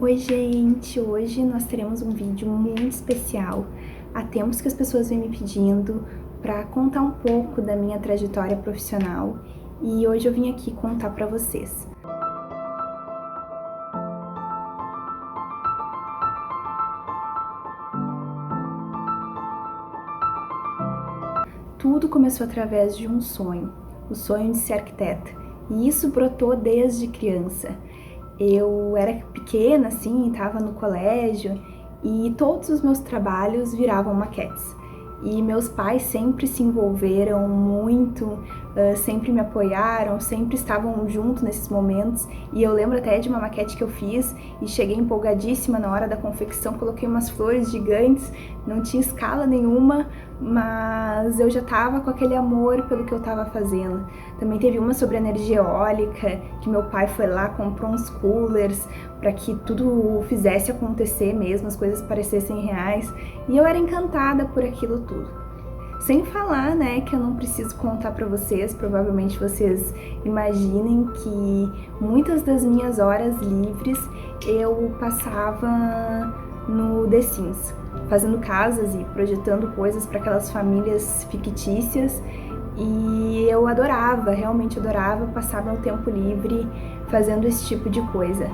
Oi gente, hoje nós teremos um vídeo muito especial. Há tempos que as pessoas vêm me pedindo para contar um pouco da minha trajetória profissional e hoje eu vim aqui contar para vocês. Tudo começou através de um sonho, o sonho de ser arquiteta, e isso brotou desde criança. Eu era pequena, assim, estava no colégio e todos os meus trabalhos viravam maquetes. E meus pais sempre se envolveram muito, sempre me apoiaram, sempre estavam junto nesses momentos. E eu lembro até de uma maquete que eu fiz e cheguei empolgadíssima na hora da confecção, coloquei umas flores gigantes, não tinha escala nenhuma, mas eu já estava com aquele amor pelo que eu estava fazendo. Também teve uma sobre energia eólica, que meu pai foi lá, comprou uns coolers para que tudo fizesse acontecer mesmo, as coisas parecessem reais, e eu era encantada por aquilo tudo. Sem falar, né, que eu não preciso contar para vocês, provavelmente vocês imaginem que muitas das minhas horas livres eu passava no The Sims, fazendo casas e projetando coisas para aquelas famílias fictícias, e eu adorava, realmente adorava passar meu tempo livre fazendo esse tipo de coisa.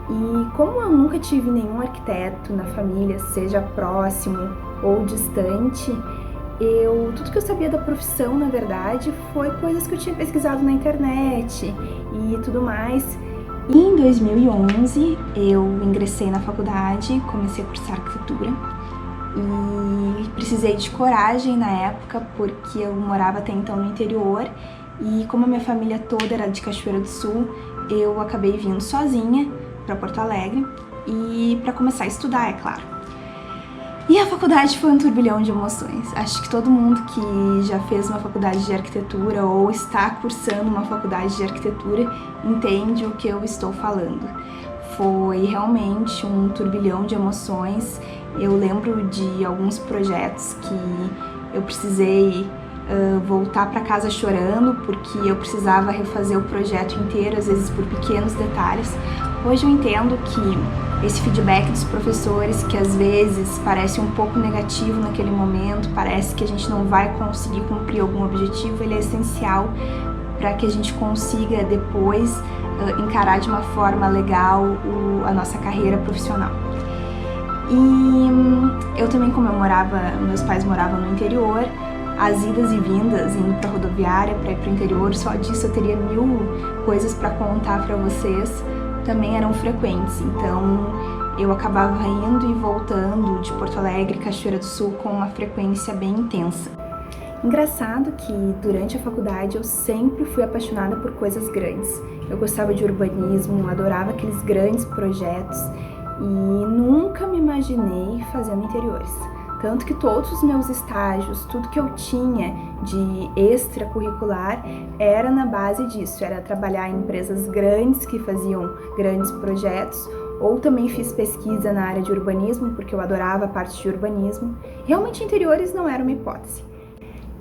E como eu nunca tive nenhum arquiteto na família, seja próximo ou distante, tudo que eu sabia da profissão, na verdade, foi coisas que eu tinha pesquisado na internet e tudo mais. E em 2011 eu ingressei na faculdade, comecei a cursar arquitetura e precisei de coragem na época porque eu morava até então no interior e como a minha família toda era de Cachoeira do Sul, eu acabei vindo sozinha para Porto Alegre e para começar a estudar, é claro. E a faculdade foi um turbilhão de emoções. Acho que todo mundo que já fez uma faculdade de arquitetura ou está cursando uma faculdade de arquitetura entende o que eu estou falando. Foi realmente um turbilhão de emoções. Eu lembro de alguns projetos que eu precisei voltar para casa chorando porque eu precisava refazer o projeto inteiro, às vezes por pequenos detalhes. Hoje eu entendo que esse feedback dos professores, que às vezes parece um pouco negativo naquele momento, parece que a gente não vai conseguir cumprir algum objetivo, ele é essencial para que a gente consiga depois encarar de uma forma legal a nossa carreira profissional. E eu também, como meus pais moravam no interior, as idas e vindas, indo para a rodoviária, para ir para o interior, só disso eu teria 1000 coisas para contar para vocês, também eram frequentes. Então eu acabava indo e voltando de Porto Alegre, Cachoeira do Sul, com uma frequência bem intensa. Engraçado que durante a faculdade eu sempre fui apaixonada por coisas grandes. Eu gostava de urbanismo, adorava aqueles grandes projetos e nunca me imaginei fazendo interiores. Tanto que todos os meus estágios, tudo que eu tinha de extracurricular era na base disso, era trabalhar em empresas grandes que faziam grandes projetos, ou também fiz pesquisa na área de urbanismo, porque eu adorava a parte de urbanismo. Realmente interiores não era uma hipótese.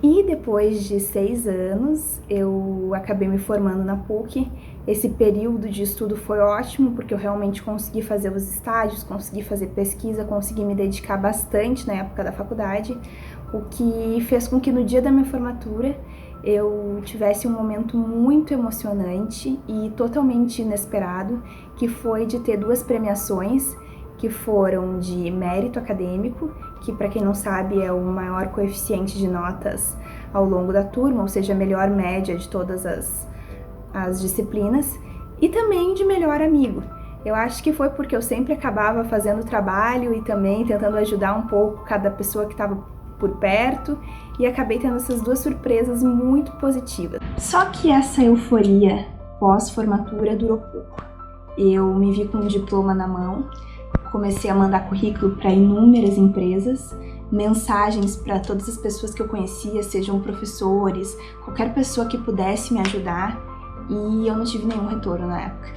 E depois de 6 anos, eu acabei me formando na PUC. Esse período de estudo foi ótimo, porque eu realmente consegui fazer os estágios, consegui fazer pesquisa, consegui me dedicar bastante na época da faculdade, o que fez com que no dia da minha formatura eu tivesse um momento muito emocionante e totalmente inesperado, que foi de ter 2 premiações, que foram de mérito acadêmico, que para quem não sabe é o maior coeficiente de notas ao longo da turma, ou seja, a melhor média de todas as disciplinas, e também de melhor amigo. Eu acho que foi porque eu sempre acabava fazendo trabalho e também tentando ajudar um pouco cada pessoa que estava por perto, e acabei tendo essas 2 surpresas muito positivas. Só que essa euforia pós-formatura durou pouco. Eu me vi com um diploma na mão, comecei a mandar currículo para inúmeras empresas, mensagens para todas as pessoas que eu conhecia, sejam professores, qualquer pessoa que pudesse me ajudar, e eu não tive nenhum retorno na época.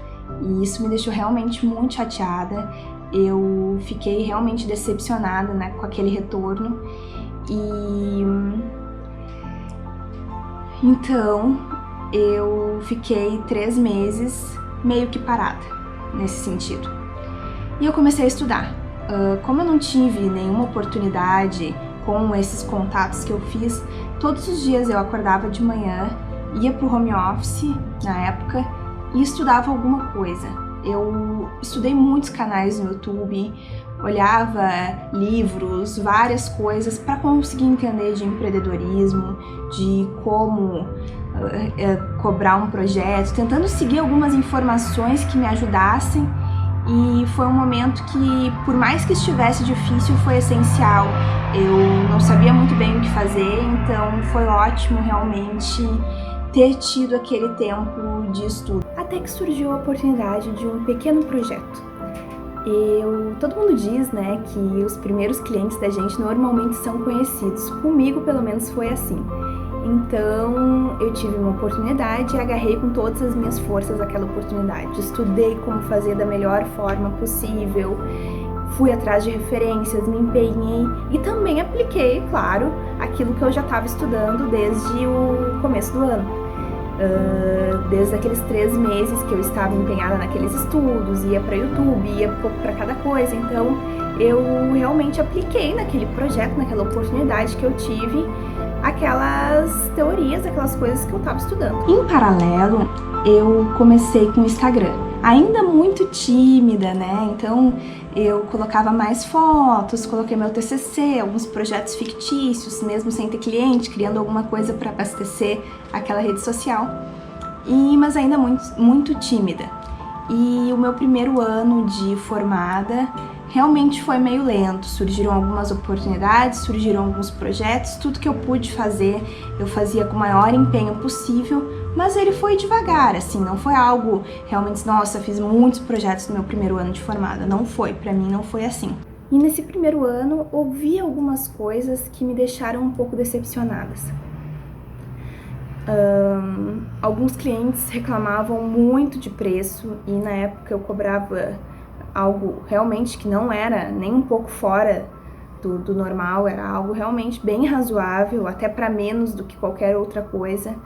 E isso me deixou realmente muito chateada, eu fiquei realmente decepcionada, né, com aquele retorno, e então eu fiquei 3 meses meio que parada nesse sentido. E eu comecei a estudar. Como eu não tive nenhuma oportunidade com esses contatos que eu fiz, todos os dias eu acordava de manhã, ia pro home office, na época, e estudava alguma coisa. Eu estudei muitos canais no YouTube, olhava livros, várias coisas para conseguir entender de empreendedorismo, de como cobrar um projeto, tentando seguir algumas informações que me ajudassem. E foi um momento que, por mais que estivesse difícil, foi essencial. Eu não sabia muito bem o que fazer, então foi ótimo realmente ter tido aquele tempo de estudo. Até que surgiu a oportunidade de um pequeno projeto. Todo mundo diz, né, que os primeiros clientes da gente normalmente são conhecidos. Comigo, pelo menos, foi assim. Então, eu tive uma oportunidade e agarrei com todas as minhas forças aquela oportunidade. Estudei como fazer da melhor forma possível, fui atrás de referências, me empenhei e também apliquei, claro, aquilo que eu já estava estudando desde o começo do ano. Desde aqueles 3 meses que eu estava empenhada naqueles estudos, ia para YouTube, ia pouco para cada coisa, então eu realmente apliquei naquele projeto, naquela oportunidade que eu tive, aquelas teorias, aquelas coisas que eu estava estudando. Em paralelo, eu comecei com o Instagram, ainda muito tímida, né? Então eu colocava mais fotos, coloquei meu TCC, alguns projetos fictícios, mesmo sem ter cliente, criando alguma coisa para abastecer aquela rede social, mas ainda muito tímida. E o meu primeiro ano de formada realmente foi meio lento, surgiram algumas oportunidades, surgiram alguns projetos, tudo que eu pude fazer, eu fazia com o maior empenho possível, mas ele foi devagar, assim, não foi algo realmente, nossa, fiz muitos projetos no meu primeiro ano de formada, não foi, pra mim não foi assim. E nesse primeiro ano, ouvi algumas coisas que me deixaram um pouco decepcionadas. Alguns clientes reclamavam muito de preço e na época eu cobrava algo realmente que não era nem um pouco fora do normal, era algo realmente bem razoável, até para menos do que qualquer outra coisa.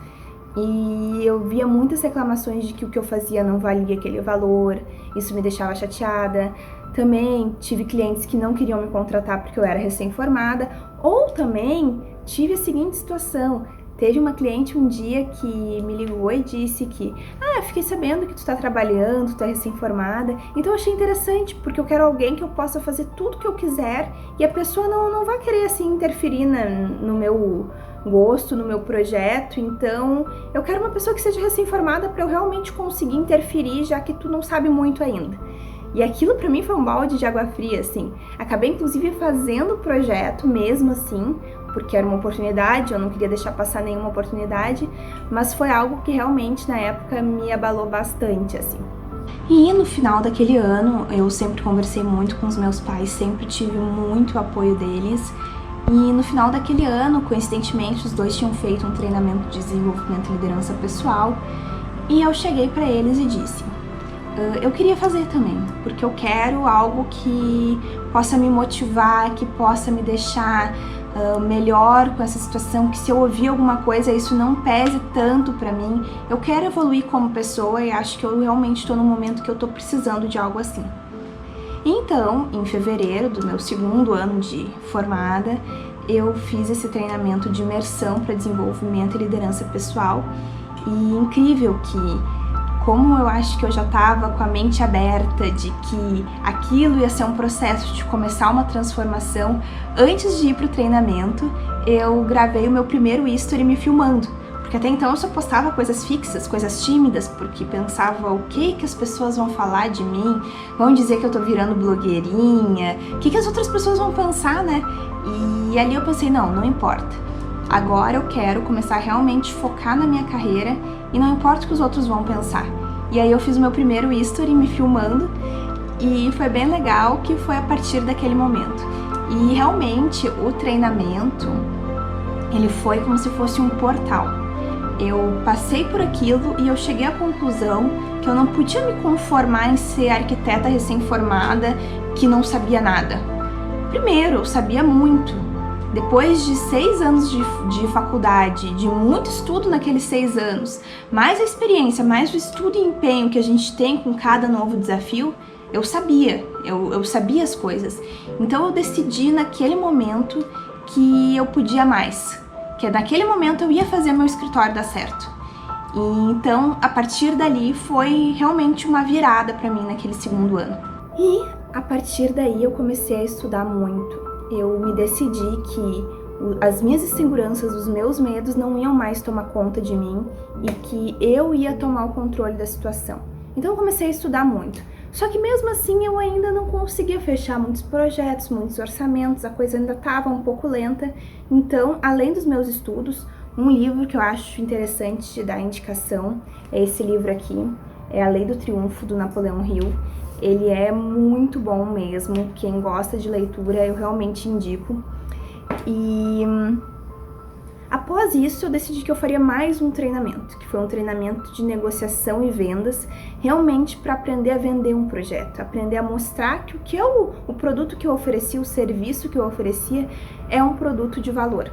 E eu via muitas reclamações de que o que eu fazia não valia aquele valor, isso me deixava chateada. Também tive clientes que não queriam me contratar porque eu era recém-formada, ou também tive a seguinte situação. Teve uma cliente um dia que me ligou e disse que fiquei sabendo que tu tá trabalhando, tu é recém-formada, então eu achei interessante, porque eu quero alguém que eu possa fazer tudo que eu quiser e a pessoa não vai querer assim interferir no meu gosto, no meu projeto, então eu quero uma pessoa que seja recém-formada para eu realmente conseguir interferir, já que tu não sabe muito ainda. E aquilo pra mim foi um balde de água fria, assim. Acabei inclusive fazendo o projeto mesmo assim, porque era uma oportunidade, eu não queria deixar passar nenhuma oportunidade, mas foi algo que realmente na época me abalou bastante, assim. E no final daquele ano, eu sempre conversei muito com os meus pais, sempre tive muito apoio deles. E no final daquele ano, coincidentemente, os dois tinham feito um treinamento de desenvolvimento e liderança pessoal, e eu cheguei pra eles e disse: eu queria fazer também, porque eu quero algo que possa me motivar, que possa me deixar melhor com essa situação, que se eu ouvir alguma coisa, isso não pese tanto pra mim. Eu quero evoluir como pessoa e acho que eu realmente estou num momento que eu tô precisando de algo assim. Então, em fevereiro do meu segundo ano de formada, eu fiz esse treinamento de imersão para desenvolvimento e liderança pessoal. E incrível que, como eu acho que eu já estava com a mente aberta de que aquilo ia ser um processo de começar uma transformação, antes de ir para o treinamento, eu gravei o meu primeiro history me filmando. Porque até então eu só postava coisas fixas, coisas tímidas, porque pensava o que as pessoas vão falar de mim, vão dizer que eu tô virando blogueirinha, o que as outras pessoas vão pensar, né? E ali eu pensei, não importa. Agora eu quero começar a realmente focar na minha carreira e não importa o que os outros vão pensar. E aí eu fiz o meu primeiro history me filmando e foi bem legal, que foi a partir daquele momento. E realmente o treinamento, ele foi como se fosse um portal. Eu passei por aquilo e eu cheguei à conclusão que eu não podia me conformar em ser arquiteta recém-formada que não sabia nada. Primeiro, eu sabia muito. Depois de 6 anos de faculdade, de muito estudo naqueles 6 anos, mais a experiência, mais o estudo e empenho que a gente tem com cada novo desafio, eu sabia, eu sabia as coisas. Então eu decidi naquele momento que eu podia mais, que naquele momento eu ia fazer meu escritório dar certo. E então, a partir dali, foi realmente uma virada para mim naquele segundo ano. E a partir daí eu comecei a estudar muito. Eu me decidi que as minhas inseguranças, os meus medos não iam mais tomar conta de mim e que eu ia tomar o controle da situação. Então eu comecei a estudar muito. Só que mesmo assim eu ainda não conseguia fechar muitos projetos, muitos orçamentos, a coisa ainda estava um pouco lenta. Então, além dos meus estudos, um livro que eu acho interessante de dar indicação é esse livro aqui, é A Lei do Triunfo, do Napoleão Hill. Ele é muito bom mesmo, quem gosta de leitura eu realmente indico. E após isso eu decidi que eu faria mais um treinamento, que foi um treinamento de negociação e vendas, realmente para aprender a vender um projeto, aprender a mostrar que o produto que eu oferecia, o serviço que eu oferecia é um produto de valor.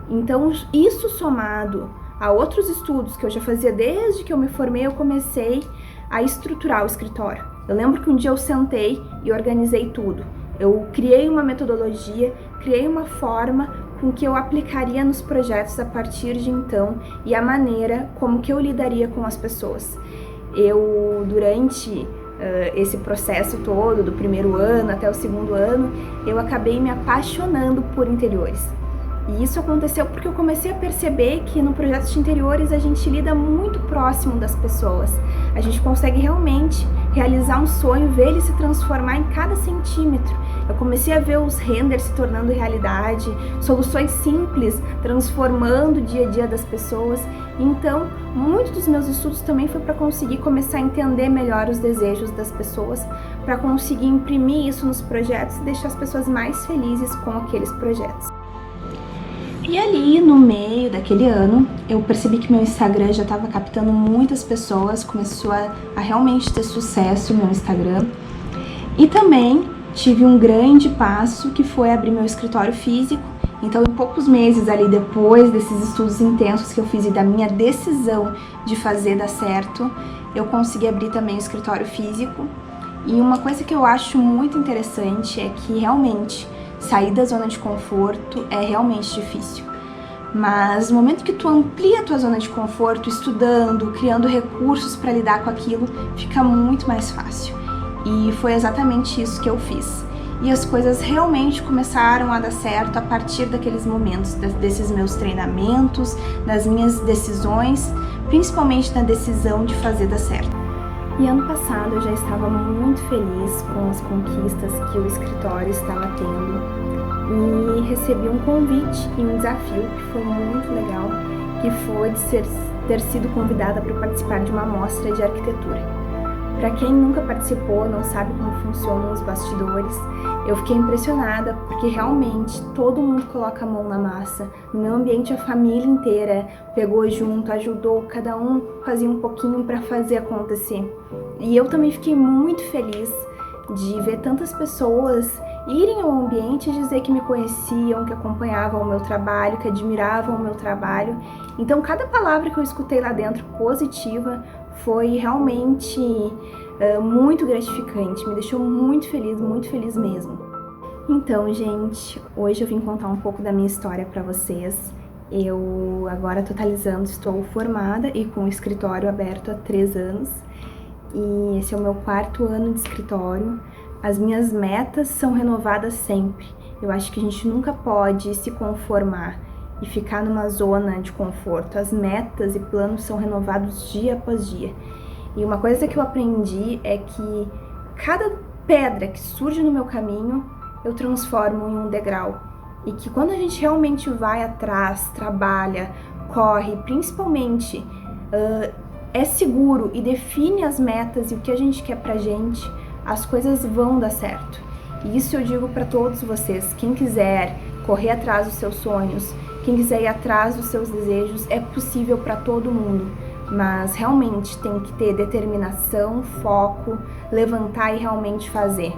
Então, isso somado a outros estudos que eu já fazia desde que eu me formei, eu comecei a estruturar o escritório. Eu lembro que um dia eu sentei e organizei tudo. Eu criei uma metodologia, criei uma forma com que eu aplicaria nos projetos a partir de então e a maneira como que eu lidaria com as pessoas. Eu, durante esse processo todo, do primeiro ano até o segundo ano, eu acabei me apaixonando por interiores. E isso aconteceu porque eu comecei a perceber que no projeto de interiores a gente lida muito próximo das pessoas. A gente consegue realmente realizar um sonho, ver ele se transformar em cada centímetro. Eu comecei a ver os renders se tornando realidade, soluções simples transformando o dia a dia das pessoas. Então, muito dos meus estudos também foi para conseguir começar a entender melhor os desejos das pessoas, para conseguir imprimir isso nos projetos e deixar as pessoas mais felizes com aqueles projetos. E ali, no meio daquele ano, eu percebi que meu Instagram já estava captando muitas pessoas, começou a realmente ter sucesso no meu Instagram. E também tive um grande passo que foi abrir meu escritório físico. Então, em poucos meses ali depois desses estudos intensos que eu fiz e da minha decisão de fazer dar certo, eu consegui abrir também o escritório físico. E uma coisa que eu acho muito interessante é que realmente sair da zona de conforto é realmente difícil. Mas no momento que tu amplia a tua zona de conforto, estudando, criando recursos para lidar com aquilo, fica muito mais fácil. E foi exatamente isso que eu fiz. E as coisas realmente começaram a dar certo a partir daqueles momentos, desses meus treinamentos, das minhas decisões, principalmente na decisão de fazer dar certo. E ano passado eu já estava muito feliz com as conquistas que o escritório estava tendo e recebi um convite e um desafio que foi muito legal, que foi de ter sido convidada para participar de uma mostra de arquitetura. Para quem nunca participou, não sabe como funcionam os bastidores, eu fiquei impressionada porque realmente todo mundo coloca a mão na massa. No meu ambiente a família inteira pegou junto, ajudou, cada um fazia um pouquinho para fazer acontecer. E eu também fiquei muito feliz de ver tantas pessoas irem ao ambiente e dizer que me conheciam, que acompanhavam o meu trabalho, que admiravam o meu trabalho. Então cada palavra que eu escutei lá dentro positiva foi realmente muito gratificante, me deixou muito feliz mesmo. Então, gente, hoje eu vim contar um pouco da minha história para vocês. Eu agora, totalizando, estou formada e com o escritório aberto há 3 anos. E esse é o meu 4º ano de escritório. As minhas metas são renovadas sempre. Eu acho que a gente nunca pode se conformar e ficar numa zona de conforto. As metas e planos são renovados dia após dia. E uma coisa que eu aprendi é que cada pedra que surge no meu caminho, eu transformo em um degrau. E que quando a gente realmente vai atrás, trabalha, corre, principalmente é seguro e define as metas e o que a gente quer pra gente, as coisas vão dar certo. E isso eu digo para todos vocês, quem quiser correr atrás dos seus sonhos, quem quiser ir atrás dos seus desejos, é possível para todo mundo, mas realmente tem que ter determinação, foco, levantar e realmente fazer.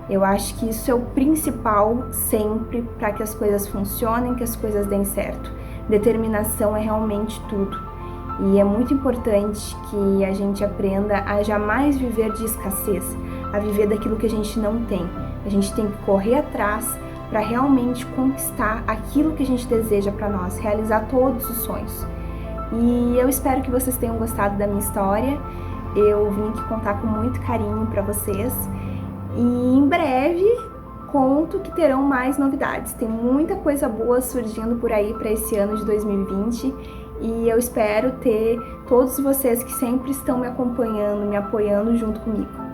Eu acho que isso é o principal sempre para que as coisas funcionem, que as coisas deem certo. Determinação é realmente tudo. E é muito importante que a gente aprenda a jamais viver de escassez, a viver daquilo que a gente não tem. A gente tem que correr atrás para realmente conquistar aquilo que a gente deseja para nós, realizar todos os sonhos. E eu espero que vocês tenham gostado da minha história. Eu vim aqui contar com muito carinho para vocês e em breve conto que terão mais novidades. Tem muita coisa boa surgindo por aí para esse ano de 2020 e eu espero ter todos vocês que sempre estão me acompanhando, me apoiando junto comigo.